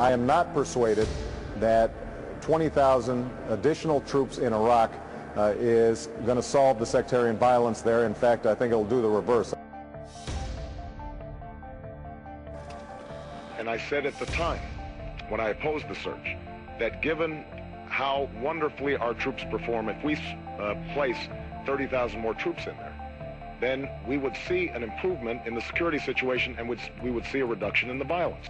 I am not persuaded that 20,000 additional troops in Iraq is going to solve the sectarian violence there. In fact, I think it'll do the reverse. And I said at the time, when I opposed the surge, that given how wonderfully our troops perform, if we place 30,000 more troops in there, then we would see an improvement in the security situation, and we would see a reduction in the violence.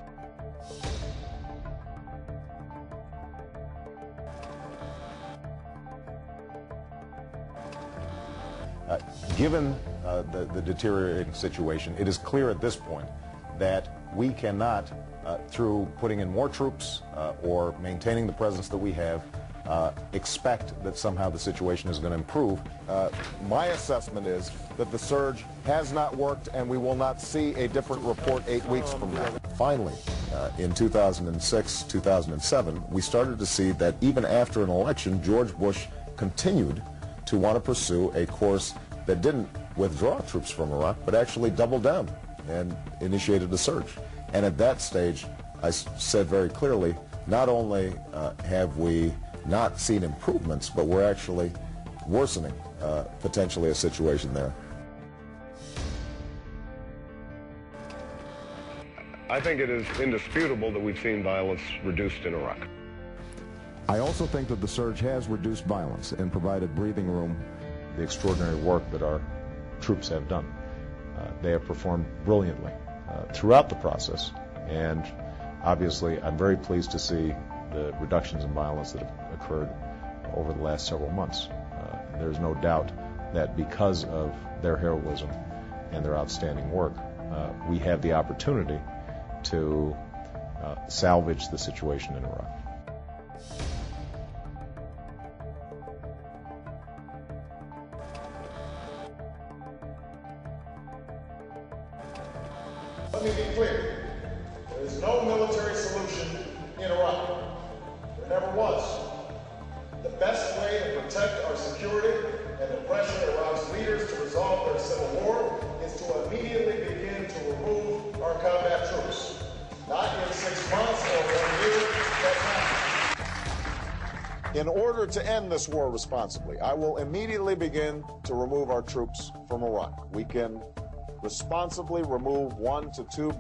Given the deteriorating situation, it is clear at this point that we cannot, through putting in more troops or maintaining the presence that we have, expect that somehow the situation is going to improve. My assessment is that the surge has not worked, and we will not see a different report 8 weeks from now. Finally, in 2006, 2007, we started to see that even after an election, George Bush continued to want to pursue a course that didn't withdraw troops from Iraq, but actually doubled down and initiated a surge. And at that stage, I said very clearly, not only have we not seen improvements, but we're actually worsening potentially a situation there. I think it is indisputable that we've seen violence reduced in Iraq. I also think that the surge has reduced violence and provided breathing room. The extraordinary work that our troops have done. They have performed brilliantly throughout the process, and obviously I'm very pleased to see the reductions in violence that have occurred over the last several months. There's no doubt that because of their heroism and their outstanding work, we have the opportunity to salvage the situation in Iraq. Let me be clear. There is no military solution in Iraq. There never was. The best way to protect our security and to pressure Iraq's leaders to resolve their civil war is to immediately begin to remove our combat troops. Not in 6 months or 1 year, but now. In order to end this war responsibly, I will immediately begin to remove our troops from Iraq. We can responsibly remove 1 to 2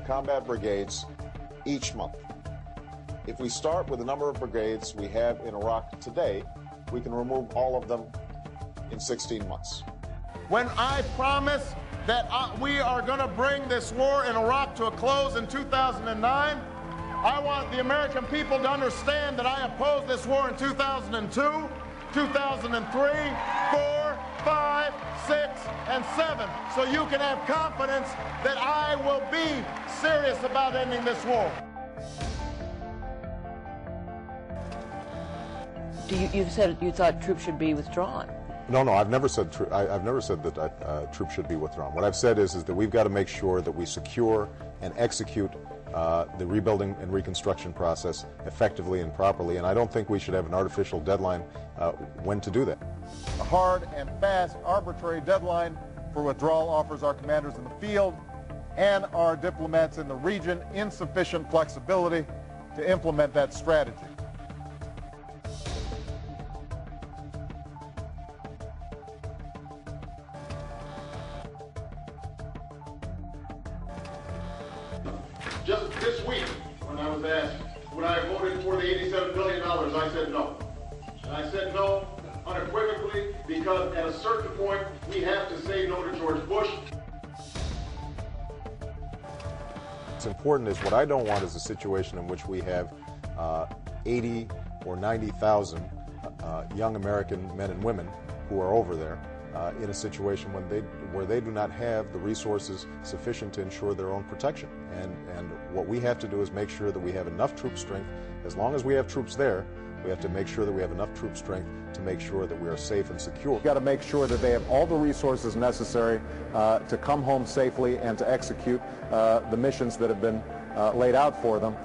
combat brigades each month. If we start with the number of brigades we have in Iraq today, we can remove all of them in 16 months. When I promise that we are going to bring this war in Iraq to a close in 2009, I want the American people to understand that I opposed this war in 2002, 2003, 4, 5, 6, and 7, so you can have confidence that I will be serious about ending this war. You said you thought troops should be withdrawn. No, I've never said I've never said that troops should be withdrawn. What I've said is that we've got to make sure that we secure and execute the rebuilding and reconstruction process effectively and properly, and I don't think we should have an artificial deadline when to do that. A hard and fast, arbitrary deadline for withdrawal offers our commanders in the field and our diplomats in the region insufficient flexibility to implement that strategy. Just this week, when I was asked, would I have voted for the $87 billion, I said no. And I said no unequivocally because at a certain point, we have to say no to George Bush. What's important is what I don't want is a situation in which we have 80 or 90,000 young American men and women who are over there in a situation where they do not have the resources sufficient to ensure their own protection. And what we have to do is make sure that we have enough troop strength. As long as we have troops there, we have to make sure that we have enough troop strength to make sure that we are safe and secure. We've got to make sure that they have all the resources necessary to come home safely and to execute the missions that have been laid out for them.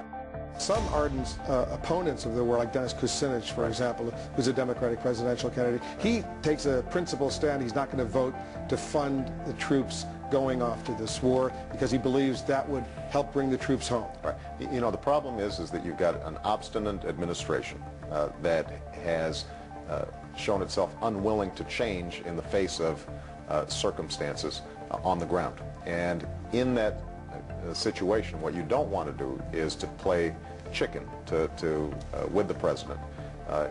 Some ardent opponents of the war, like Dennis Kucinich, for example, who's a Democratic presidential candidate, he takes a principled stand. He's not going to vote to fund the troops going off to this war because he believes that would help bring the troops home. Right. You know, the problem is that you've got an obstinate administration that has shown itself unwilling to change in the face of circumstances on the ground. And in that situation, what you don't want to do is to play chicken with the president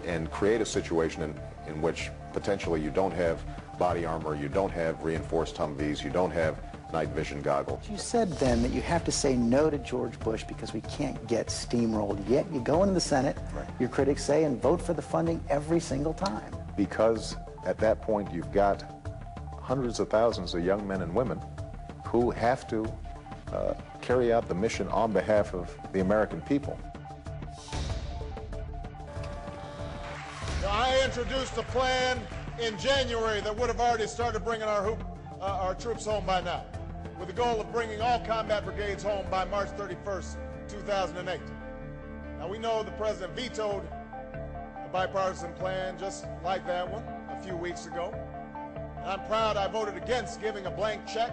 and create a situation in which potentially you don't have body armor, you don't have reinforced Humvees, you don't have night vision goggles. You said then that you have to say no to George Bush because we can't get steamrolled. Yet you go into the Senate, right, your critics say, and vote for the funding every single time. Because at that point you've got hundreds of thousands of young men and women who have to carry out the mission on behalf of the American people. Now, I introduced a plan in January that would have already started bringing our troops home by now, with the goal of bringing all combat brigades home by March 31st, 2008. Now, we know the president vetoed a bipartisan plan just like that one a few weeks ago. And I'm proud I voted against giving a blank check.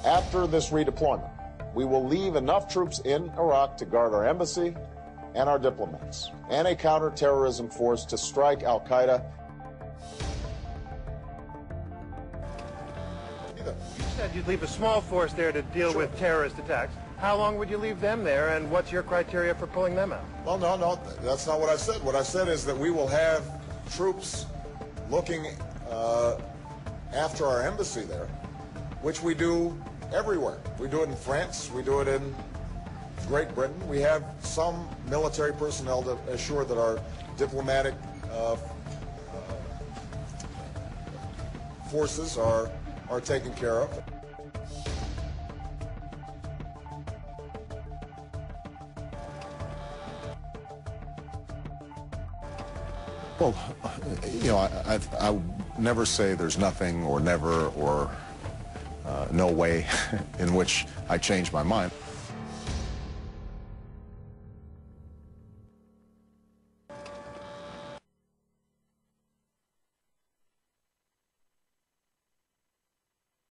After this redeployment, we will leave enough troops in Iraq to guard our embassy and our diplomats, and a counterterrorism force to strike al-Qaeda. You said you'd leave a small force there to deal with terrorist attacks. How long would you leave them there, and what's your criteria for pulling them out? Well, no, that's not what I said. What I said is that we will have troops looking after our embassy there, which we do everywhere. We do it in France. We do it in Great Britain. We have some military personnel to assure that our diplomatic forces are taken care of. Well, you know, I would never say there's nothing or never or no way in which I change my mind.